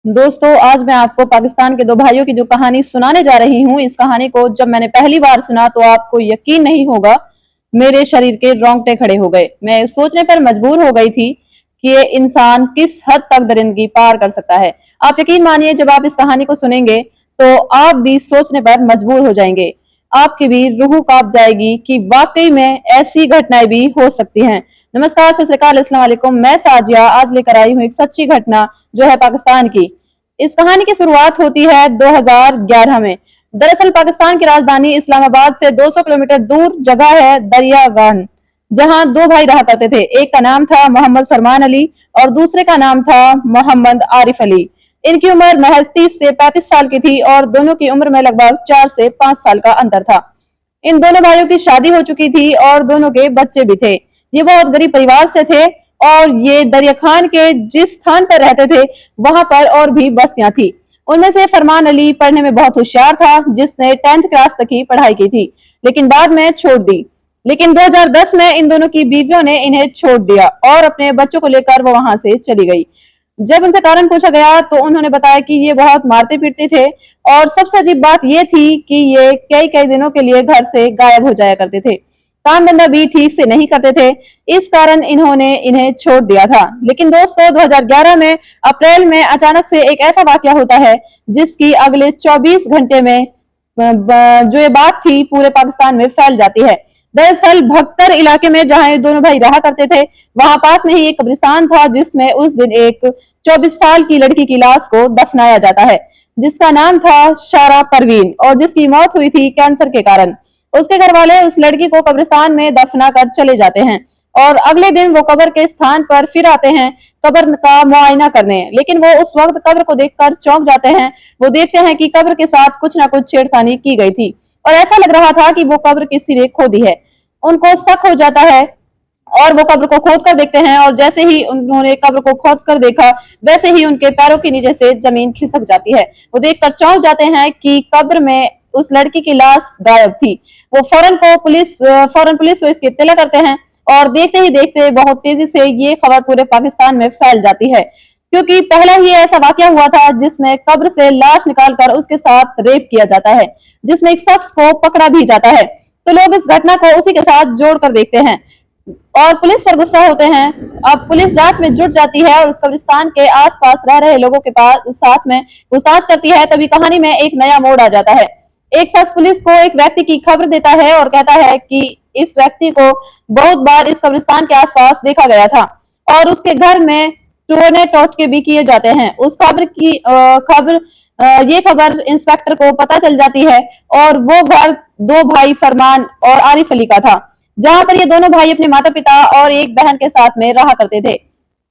दोस्तों, आज मैं आपको पाकिस्तान के दो भाइयों की जो कहानी सुनाने जा रही हूँ। इस कहानी को जब मैंने पहली बार सुना तो आपको यकीन नहीं होगा, मेरे शरीर के रोंगटे खड़े हो गए। मैं सोचने पर मजबूर हो गई थी कि ये इंसान किस हद तक दरिंदगी पार कर सकता है। आप यकीन मानिए, जब आप इस कहानी को सुनेंगे तो आप भी सोचने पर मजबूर हो जाएंगे। आपकी भी रूह कांप जाएगी कि वाकई में ऐसी घटनाएं भी हो सकती हैं। नमस्कार, सत श्री अकाल, अस्सलाम वालेकुम। मैं साजिया आज लेकर आई हूँ एक सच्ची घटना जो है पाकिस्तान की। इस कहानी की शुरुआत होती है 2011 में। दरअसल पाकिस्तान की राजधानी इस्लामाबाद से 200 किलोमीटर दूर जगह है दरियागंज, जहां दो भाई रहा करते थे। एक का नाम था मोहम्मद फरमान अली और दूसरे का नाम था मोहम्मद आरिफ अली। इनकी उम्र महज 30 से 35 साल की थी और दोनों की उम्र में लगभग 4 से 5 साल का अंतर था। इन दोनों भाइयों की शादी हो चुकी थी और दोनों के बच्चे भी थे। ये बहुत गरीब परिवार से थे और ये दरिया खान के जिस स्थान पर रहते थे वहां पर और भी बस्तियां थी। उनमें से फरमान अली पढ़ने में बहुत होशियार था, जिसने 10th क्लास तक की पढ़ाई की थी, लेकिन बाद में छोड़ दी। लेकिन 2010 में इन दोनों की बीवियों ने इन्हें छोड़ दिया और अपने बच्चों को लेकर वो वहां से चली गई। जब उनसे कारण पूछा गया तो उन्होंने बताया कि ये बहुत मारते पीटते थे और सबसे अजीब बात ये थी कि ये कई कई दिनों के लिए घर से गायब हो जाया करते थे। काम धंधा भी ठीक से नहीं करते थे, इस कारण इन्होंने इन्हें छोड़ दिया था। लेकिन दोस्तों, 2011 में अप्रैल में अचानक से एक ऐसा वाकया होता है जिसकी अगले 24 घंटे में जो ये बात थी पूरे पाकिस्तान में फैल जाती है। दरअसल भक्कर इलाके में जहां ये दोनों भाई रहा करते थे, वहां पास में ही एक कब्रिस्तान था जिसमें उस दिन एक 24 साल की लड़की की लाश को दफनाया जाता है, जिसका नाम था शारा परवीन और जिसकी मौत हुई थी कैंसर के कारण। उसके घर वाले उस लड़की को कब्रिस्तान में दफना कर चले जाते हैं और अगले दिन वो कब्र के स्थान पर फिर आते हैं कब्र का मुआयना करने। लेकिन वो उस वक्त कब्र को देखकर चौंक जाते हैं। वो देखते हैं कि कब्र के साथ कुछ ना कुछ छेड़खानी की गई थी और ऐसा लग रहा था कि वो कब्र किसी ने खोदी है। उनको शक हो जाता है और वो कब्र को खोद कर देखते हैं और जैसे ही उन्होंने कब्र को खोद कर देखा, वैसे ही उनके पैरों के नीचे से जमीन खिसक जाती है। वो देखकर चौंक जाते हैं कि कब्र में उस लड़की की लाश गायब थी। वो फौरन पुलिस को इसकी इत्तला करते हैं और देखते ही देखते बहुत तेजी से ये खबर पूरे पाकिस्तान में फैल जाती है, क्योंकि पहला ही ऐसा वाकया हुआ था जिसमें कब्र से लाश निकालकर उसके साथ रेप किया जाता है, जिसमें एक शख्स को पकड़ा भी जाता है। तो लोग इस घटना को उसी के साथ जोड़कर देखते हैं और पुलिस पर गुस्सा होते हैं। अब पुलिस जांच में जुट जाती है और उस कब्रिस्तान के आसपास रह रहे लोगों के पास साथ में पूछताछ करती है। तभी कहानी में एक नया मोड़ आ जाता है। एक शख्स पुलिस को एक व्यक्ति की खबर देता है और कहता है कि इस व्यक्ति को बहुत बार इस कब्रिस्तान के आसपास देखा गया था और उसके घर में टोने टोटके भी किए जाते हैं। उस ये खबर इंस्पेक्टर को पता चल जाती है और वो घर दो भाई फरमान और आरिफ अली का था, जहां पर ये दोनों भाई अपने माता पिता और एक बहन के साथ में रहा करते थे।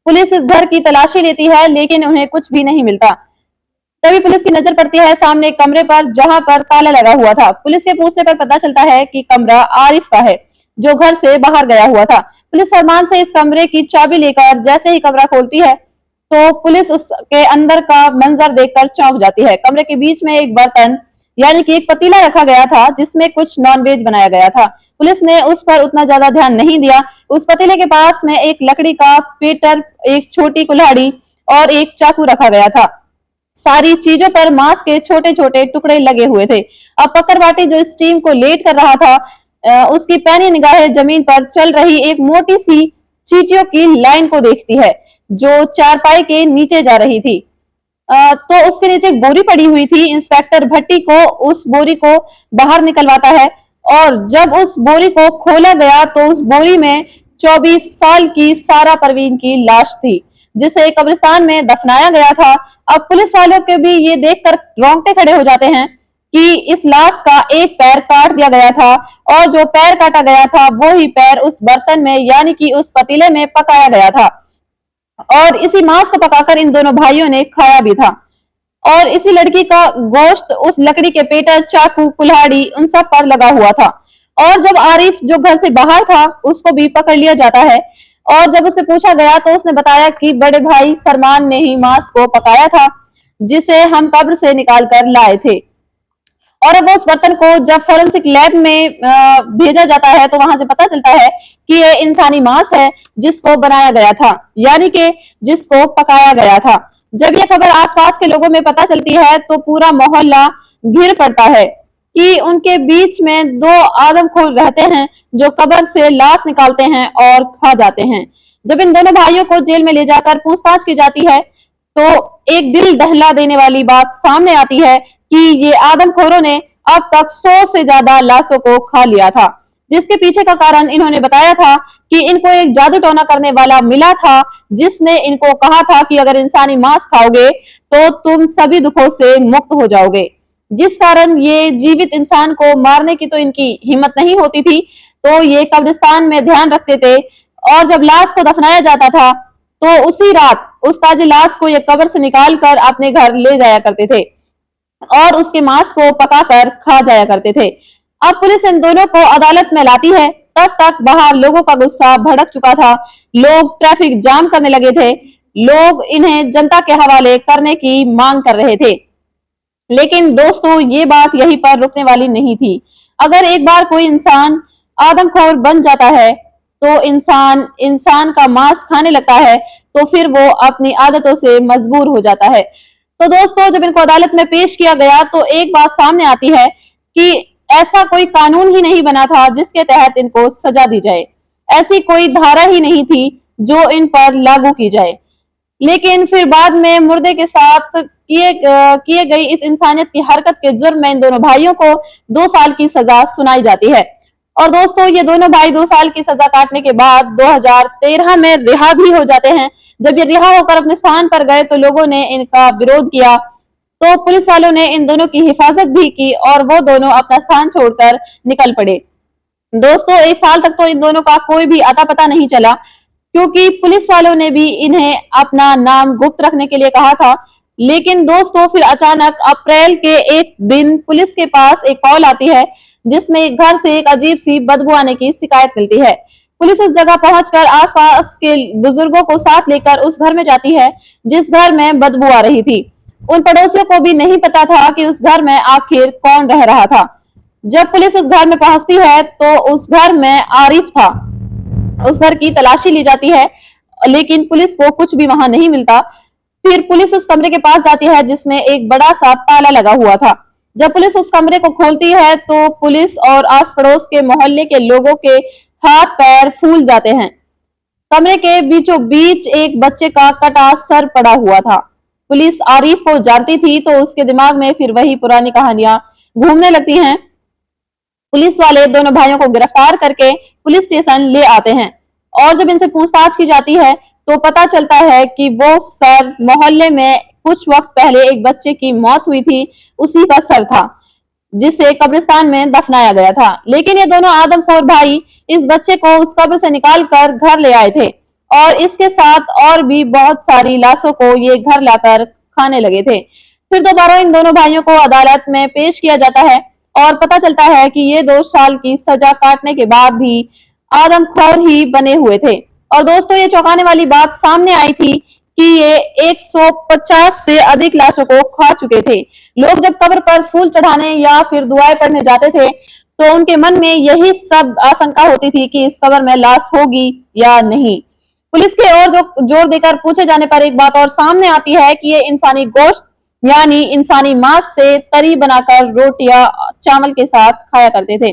पुलिस इस घर की तलाशी लेती है लेकिन उन्हें कुछ भी नहीं मिलता। तभी पुलिस की नजर पड़ती है सामने एक कमरे पर, जहां पर ताला लगा हुआ था। पुलिस के पूछने पर पता चलता है कि कमरा आरिफ का है, जो घर से बाहर गया हुआ था। पुलिस फरमान से इस कमरे की चाबी लेकर जैसे ही कमरा खोलती है तो पुलिस उसके अंदर का मंजर देखकर चौंक जाती है। कमरे के बीच में एक बर्तन यानी कि एक पतीला रखा गया था जिसमें कुछ नॉनवेज बनाया गया था। पुलिस ने उस पर उतना ज्यादा ध्यान नहीं दिया। उस पतीले के पास में एक लकड़ी का पेटर, एक छोटी कुल्हाड़ी और एक चाकू रखा गया था। सारी चीजों पर मांस के छोटे छोटे टुकड़े लगे हुए थे। अब पकड़वाटी जो स्टीम को लेट कर रहा था, उसकी पैनी निगाहें जमीन पर चल रही एक मोटी सी चींटियों की लाइन को देखती है जो चारपाई के नीचे जा रही थी। तो उसके नीचे एक बोरी पड़ी हुई थी। इंस्पेक्टर भट्टी को उस बोरी को बाहर निकलवाता है और जब उस बोरी को खोला गया तो उस बोरी में 24 साल की सारा परवीन की लाश थी, जिसे कब्रिस्तान में दफनाया गया था। अब पुलिस वालों के भी ये देखकर रोंगटे खड़े हो जाते हैं कि इस लाश का एक पैर काट दिया गया था और जो पैर काटा गया था वो ही पैर उस बर्तन में यानी कि उस पतीले में पकाया गया था और इसी मांस को पकाकर इन दोनों भाइयों ने खाया भी था। और इसी लड़की का गोश्त उस लकड़ी के पेटर, चाकू, कुल्हाड़ी उन सब पर लगा हुआ था। और जब आरिफ जो घर से बाहर था उसको भी पकड़ लिया जाता है और जब उससे पूछा गया तो उसने बताया कि बड़े भाई फरमान ने ही मांस को पकाया था, जिसे हम कब्र से निकाल कर लाए थे। और अब उस बर्तन को जब फोरेंसिक लैब में भेजा जाता है तो वहां से पता चलता है कि ये इंसानी मांस है जिसको बनाया गया था, यानी कि जिसको पकाया गया था। जब यह खबर आसपास के लोगों में पता चलती है तो पूरा मोहल्ला घिर पड़ता है कि उनके बीच में दो आदमखोर रहते हैं जो कब्र से लाश निकालते हैं और खा जाते हैं। जब इन दोनों भाइयों को जेल में ले जाकर पूछताछ की जाती है तो एक दिल दहला देने वाली बात सामने आती है कि ये आदमखोरों ने अब तक 100 से ज्यादा लाशों को खा लिया था, जिसके पीछे का कारण इन्होंने बताया था कि इनको एक जादू टोना करने वाला मिला था जिसने इनको कहा था कि अगर इंसानी मांस खाओगे तो तुम सभी दुखों से मुक्त हो जाओगे, जिस कारण ये जीवित इंसान को मारने की तो इनकी हिम्मत नहीं होती थी, तो ये कब्रिस्तान में ध्यान रखते थे और जब लाश को दफनाया जाता था तो उसी रात उस ताजी लाश को ये कब्र से निकाल कर अपने घर ले जाया करते थे और उसके मांस को पकाकर खा जाया करते थे। अब पुलिस इन दोनों को अदालत में लाती है, तब तक बाहर लोगों का गुस्सा भड़क चुका था, लोग ट्रैफिक जाम करने लगे थे, लोग इन्हें जनता के हवाले करने की मांग कर रहे थे। लेकिन दोस्तों ये बात यहीं पर रुकने वाली नहीं थी। अगर एक बार कोई इंसान आदमखोर बन जाता है तो इंसान का मांस खाने लगता है तो फिर वो अपनी आदतों से मजबूर हो जाता है। तो दोस्तों जब इनको अदालत में पेश किया गया तो एक बात सामने आती है कि ऐसा कोई कानून ही नहीं बना था जिसके तहत इनको सजा दी जाए, ऐसी कोई धारा ही नहीं थी जो इन पर लागू की जाए। लेकिन फिर बाद में मुर्दे के साथ किए गई इस इंसानियत की हरकत के जुर्म में इन दोनों भाइयों को 2 साल की सजा सुनाई जाती है। और दोस्तों ये दोनों भाई 2 साल की सजा काटने के बाद 2013 में रिहा भी हो जाते हैं। जब ये रिहा होकर अपने स्थान पर गए तो लोगों ने इनका विरोध किया, तो पुलिस वालों ने इन दोनों की हिफाजत भी की और वो दोनों अपना स्थान छोड़कर निकल पड़े। दोस्तों 1 साल तक तो इन दोनों का कोई भी अता पता नहीं चला, क्योंकि पुलिस वालों ने भी इन्हें अपना नाम गुप्त रखने के लिए कहा था। लेकिन दोस्तों फिर अचानक अप्रैल के एक दिन पुलिस के पास एक कॉल आती है जिसमें घर से एक अजीब सी बदबू आने की शिकायत मिलती है। पुलिस उस जगह पहुंचकर आसपास के बुजुर्गों को साथ लेकर उस घर में जाती है जिस घर में बदबू आ रही थी। उन पड़ोसियों को भी नहीं पता था कि उस घर में आखिर कौन रह रहा था। जब पुलिस उस घर में पहुंचती है तो उस घर में आरिफ था। उस घर की तलाशी ली जाती है लेकिन पुलिस को कुछ भी वहां नहीं मिलता। फिर पुलिस उस कमरे के पास जाती है जिसमें एक बड़ा सा ताला लगा हुआ था। जब पुलिस उस कमरे को खोलती है तो पुलिस और आस पड़ोस के मोहल्ले के लोगों के हाथ पैर फूल जाते हैं। कमरे के बीचों बीच एक बच्चे का कटा सर पड़ा हुआ था। पुलिस आरिफ को जानती थी तो उसके दिमाग में फिर वही पुरानी कहानियां घूमने लगती हैं। पुलिस वाले दोनों भाइयों को गिरफ्तार करके पुलिस स्टेशन ले आते हैं और जब इनसे पूछताछ की जाती है तो पता चलता है कि वो सर मोहल्ले में कुछ वक्त पहले एक बच्चे की मौत हुई थी, उसी का सर था जिसे कब्रिस्तान में दफनाया गया था। लेकिन ये दोनों आदमखोर भाई इस बच्चे को उस कब्र से निकाल कर घर ले आए थे और इसके साथ और भी बहुत सारी लाशों को ये घर लाकर खाने लगे थे। फिर दोबारा इन दोनों भाइयों को अदालत में पेश किया जाता है और पता चलता है कि ये 2 साल की सजा काटने के बाद भी आदमखोर ही बने हुए थे। और दोस्तों ये चौंकाने वाली बात सामने आई थी कि ये 150 से अधिक लाशों को खा चुके थे। लोग जब कब्र पर फूल चढ़ाने या फिर दुआएं पढ़ने जाते थे तो उनके मन में यही सब आशंका होती थी कि इस कब्र में लाश होगी या नहीं। पुलिस के और जो जोर देकर पूछे जाने पर एक बात और सामने आती है कि ये इंसानी गोश्त यानी इंसानी मांस से तरी बनाकर रोटियां चावल के साथ खाया करते थे।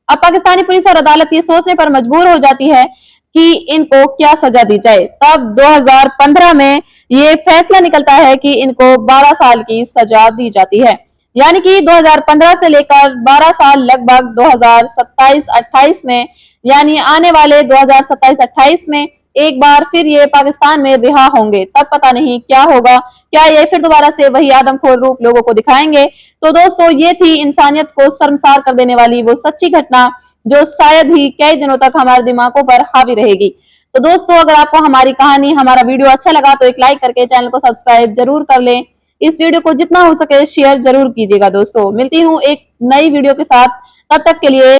अब पाकिस्तानी पुलिस और अदालत ये सोचने पर मजबूर हो जाती है कि इनको क्या सजा दी जाए। तब 2015 में ये फैसला निकलता है कि इनको 12 साल की सजा दी जाती है। यानी कि 2015 से लेकर 12 साल लगभग 2027-28 में यानी आने वाले 2027-28 में एक बार फिर ये पाकिस्तान में रिहा होंगे। तब पता नहीं क्या होगा, क्या ये फिर दोबारा से वही आदमखोर रूप लोगों को दिखाएंगे। तो दोस्तों ये थी इंसानियत को शर्मसार कर देने वाली वो सच्ची घटना जो शायद ही कई दिनों तक हमारे दिमागों पर हावी रहेगी। तो दोस्तों अगर आपको हमारी कहानी हमारा वीडियो अच्छा लगा तो एक लाइक करके चैनल को सब्सक्राइब जरूर कर लें। इस वीडियो को जितना हो सके शेयर जरूर कीजिएगा। दोस्तों मिलती हूँ एक नई वीडियो के साथ, तब तक के लिए